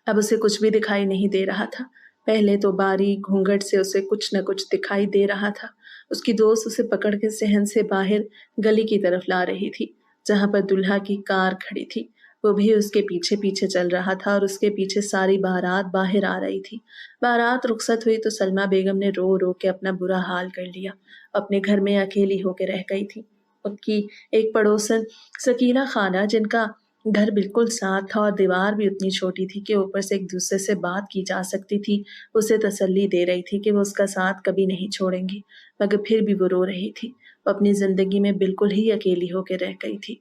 अब उसे कुछ भी दिखाई नहीं दे रहा था। पहले तो बारीक घूंघट से उसे कुछ न कुछ दिखाई दे रहा था। उसकी दोस्त उसे पकड़ के सहन से बाहर गली की तरफ ला रही थी, जहाँ पर दूल्हा की कार खड़ी थी। वो भी उसके पीछे पीछे चल रहा था और उसके पीछे सारी बारात बाहर आ रही थी। बारात रुखसत हुई तो सलमा बेगम ने रो रो के अपना बुरा हाल कर लिया। अपने घर में अकेली होकर रह गई थी। उनकी एक पड़ोसन सकीना खाना, जिनका घर बिल्कुल साफ था और दीवार भी उतनी छोटी थी कि ऊपर से एक दूसरे से बात की जा सकती थी, उसे तसल्ली दे रही थी कि वो उसका साथ कभी नहीं छोड़ेंगी। मगर फिर भी वो रो रही थी। वो अपनी जिंदगी में बिल्कुल ही अकेली होकर रह गई थी।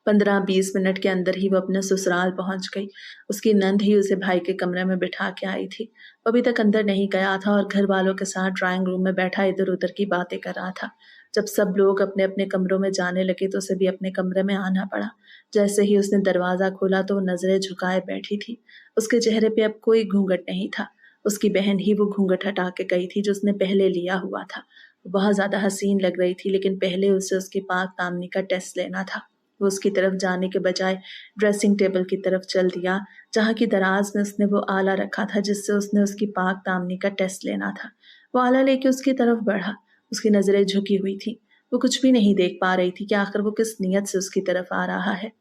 15-20 मिनट के अंदर ही वो अपने ससुराल पहुंच गई। उसकी नंद ही उसे भाई के कमरे में बिठा के आई थी। वो अभी तक अंदर नहीं गया था और घर वालों के साथ ड्राइंग रूम में बैठा इधर उधर की बातें कर रहा था। जब सब लोग अपने अपने कमरों में जाने लगे तो उसे भी अपने कमरे में आना पड़ा। जैसे ही उसने दरवाजा खोला तो वो नजरें झुकाए बैठी थी। उसके चेहरे पे अब कोई घूंघट नहीं था। उसकी बहन ही वो घूंघट हटा के गई थी जो उसने पहले लिया हुआ था। वो बहुत ज्यादा हसीन लग रही थी, लेकिन पहले उसे उसकी पाक दामनी का टेस्ट लेना था। वो उसकी तरफ जाने के बजाय ड्रेसिंग टेबल की तरफ चल दिया, जहाँ की दराज में उसने वो आला रखा था जिससे उसने उसकी पाक दामनी का टेस्ट लेना था। वो आला लेके उसकी तरफ बढ़ा। उसकी नजरें झुकी हुई थी। वो कुछ भी नहीं देख पा रही थी कि आखिर वो किस नियत से उसकी तरफ आ रहा है।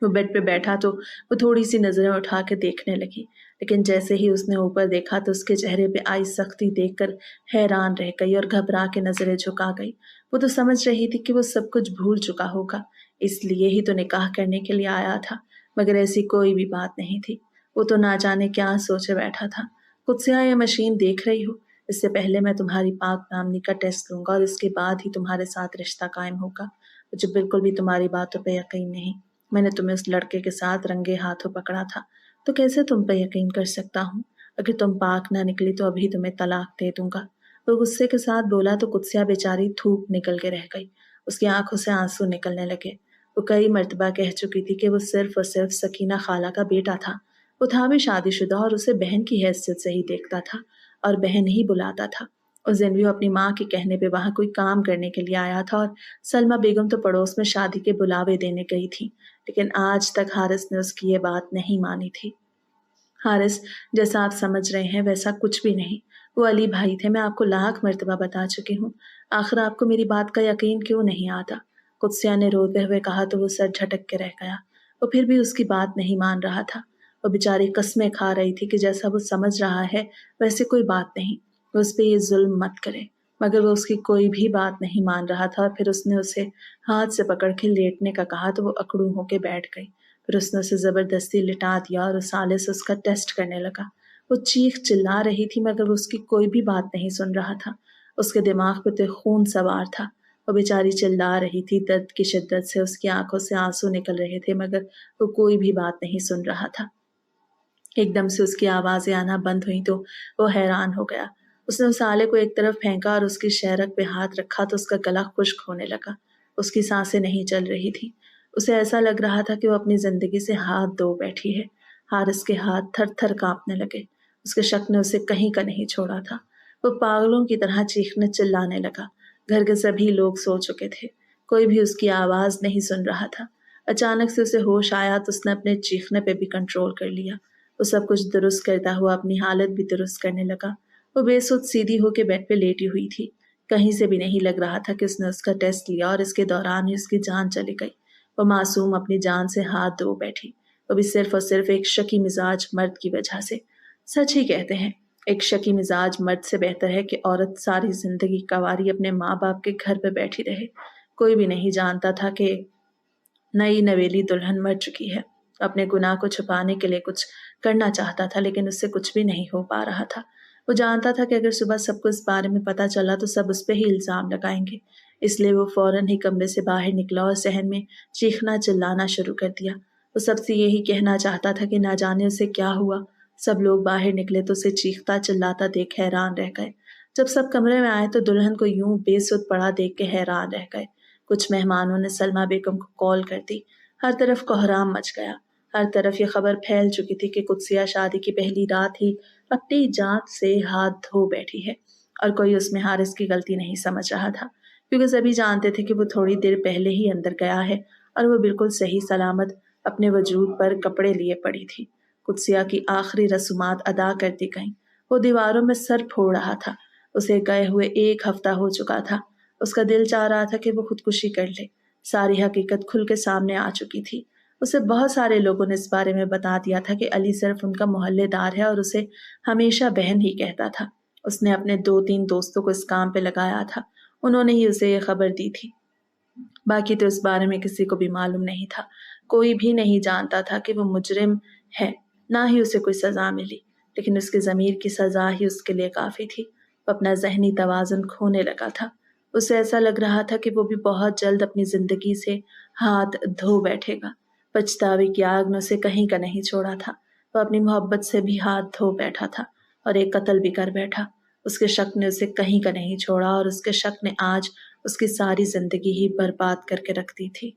वो बेड पे बैठा तो वो थोड़ी सी नजरें उठा के देखने लगी, लेकिन जैसे ही उसने ऊपर देखा तो उसके चेहरे पे आई सख्ती देखकर हैरान रह गई और घबरा के नजरें झुका गई। वो तो समझ रही थी कि वो सब कुछ भूल चुका होगा, इसलिए ही तो निकाह करने के लिए आया था, मगर ऐसी कोई भी बात नहीं थी। वो तो ना जाने क्या सोचे बैठा था। कुत्सिया, ये मशीन देख रही हो? इससे पहले मैं तुम्हारी पाक दामनी का टेस्ट लूंगा और इसके बाद ही तुम्हारे साथ रिश्ता कायम होगा। मुझे बिल्कुल भी तुम्हारी बातों पे यकीन नहीं। मैंने तुम्हें उस लड़के के साथ रंगे हाथों पकड़ा था, तो कैसे तुम पे यकीन कर सकता हूँ? अगर तुम पाक ना निकली तो अभी तुम्हें तलाक दे दूंगा। वो गुस्से के साथ बोला तो कुत्सिया बेचारी थूक निकल के रह गई। उसकी आंखों से आंसू निकलने लगे। वो कई मर्तबा कह चुकी थी कि वो सिर्फ और सिर्फ सकीना खाला का बेटा था। वो था भी शादीशुदा और उसे बहन की हैसियत से ही देखता था और बहन ही बुलाता था। उस दिन भी वो अपनी माँ के कहने पे वहां कोई काम करने के लिए आया था और सलमा बेगम तो पड़ोस में शादी के बुलावे देने गई थी, लेकिन आज तक हारिस ने उसकी ये बात नहीं मानी थी। हारिस, जैसा आप समझ रहे हैं वैसा कुछ भी नहीं। वो अली भाई थे, मैं आपको लाख मर्तबा बता चुकी हूँ। आखिर आपको मेरी बात का यकीन क्यों नहीं आता? कुत्सिया ने रोते हुए कहा तो वो सर झटक के रह गया। वो फिर भी उसकी बात नहीं मान रहा था। वो बेचारी कस्में खा रही थी कि जैसा वो समझ रहा है वैसे कोई बात नहीं, वो उस पर ये जुल्म मत करे। मगर वो उसकी कोई भी बात नहीं मान रहा था और फिर उसने उसे हाथ से पकड़ के लेटने का कहा तो वो अकड़ू होके बैठ गई। फिर उसने उसे जबरदस्ती लिटा दिया और उस आले से उसका टेस्ट करने लगा। वो चीख चिल्ला रही थी मगर वो उसकी कोई भी बात नहीं सुन रहा था। उसके दिमाग पे तो खून सवार था। वो बेचारी चिल्ला रही थी, दर्द की शिद्दत से उसकी आंखों से आंसू निकल रहे थे, मगर वो कोई भी बात नहीं सुन रहा था। एकदम से उसकी आवाजें आना बंद हुई तो वो हैरान हो गया। उसने उस आले को एक तरफ फेंका और उसकी शेरक पे हाथ रखा तो उसका गला खुश्क होने लगा। उसकी सांसें नहीं चल रही थी। उसे ऐसा लग रहा था कि वो अपनी जिंदगी से हाथ धो बैठी है। हारिस के हाथ थर थर कांपने लगे। उसके शक ने उसे कहीं का नहीं छोड़ा था। वो पागलों की तरह चीखने चिल्लाने लगा। घर के सभी लोग सो चुके थे। कोई भी उसकी आवाज नहीं सुन रहा था। अचानक से उसे होश आया तो उसने अपने चीखने पे भी कंट्रोल कर लिया। वो सब कुछ दुरुस्त करता हुआ अपनी हालत भी दुरुस्त करने लगा। वो बेसुध सीधी होकर बेड पे लेटी हुई थी। कहीं से भी नहीं लग रहा था कि उसने उसका टेस्ट लिया और इसके दौरान ही उसकी जान चली गई। वो मासूम अपनी जान से हाथ धो बैठी, वो भी सिर्फ और सिर्फ एक शकी मिजाज मर्द की वजह से। सच ही कहते हैं, एक शकी मिजाज मर्द से बेहतर है कि औरत सारी जिंदगी कवारी अपने माँ बाप के घर पे बैठी रहे। कोई भी नहीं जानता था कि नई नवेली दुल्हन मर चुकी है। अपने गुनाह को छुपाने के लिए कुछ करना चाहता था, लेकिन उससे कुछ भी नहीं हो पा रहा था। वो जानता था कि अगर सुबह सबको इस बारे में पता चला तो सब उस पर ही इल्जाम लगाएंगे। इसलिए वो फौरन ही कमरे से बाहर निकला और सहन में चीखना चिल्लाना शुरू कर दिया। वो सबसे यही कहना चाहता था कि ना जाने उसे क्या हुआ। सब लोग बाहर निकले तो उसे चीखता चिल्लाता देख हैरान रह गए। जब सब कमरे में आए तो दुल्हन को यूं बेसुध पड़ा देख के हैरान रह गए। कुछ मेहमानों ने सलमा बेगम को कॉल कर दी। हर तरफ कोहराम मच गया। हर तरफ ये खबर फैल चुकी थी कि कुत्सिया शादी की पहली रात ही अपनी जात से हाथ धो बैठी है और कोई उसमें हारिस की गलती नहीं समझ रहा था, क्योंकि सभी जानते थे कि वो थोड़ी देर पहले ही अंदर गया है और वो बिल्कुल सही सलामत अपने वजूद पर कपड़े लिए पड़ी थी। कुत्सिया की आखिरी रसूमात अदा कर दी गईं। वो दीवारों में सर फोड़ रहा था। उसे गए हुए 1 हफ्ता हो चुका था। उसका दिल चाह रहा था कि वो खुदकुशी कर ले। सारी हकीकत खुल के सामने आ चुकी थी। उसे बहुत सारे लोगों ने इस बारे में बता दिया था कि अली सिर्फ उनका मोहल्लेदार है और उसे हमेशा बहन ही कहता था। उसने अपने 2-3 दोस्तों को इस काम पे लगाया था। उन्होंने ही उसे ये खबर दी थी। बाकी तो इस बारे में किसी को भी मालूम नहीं था। कोई भी नहीं जानता था कि वो मुजरिम है, ना ही उसे कोई सज़ा मिली। लेकिन उसकी ज़मीर की सज़ा ही उसके लिए काफ़ी थी। वो अपना ज़हनी तवाज़ुन खोने लगा था। उसे ऐसा लग रहा था कि वो भी बहुत जल्द अपनी ज़िंदगी से हाथ धो बैठेगा। पछतावे की आग ने उसे कहीं का नहीं छोड़ा था। वो अपनी मोहब्बत से भी हाथ धो बैठा था और एक कत्ल भी कर बैठा। उसके शक ने उसे कहीं का नहीं छोड़ा और उसके शक ने आज उसकी सारी ज़िंदगी ही बर्बाद करके रख दी थी।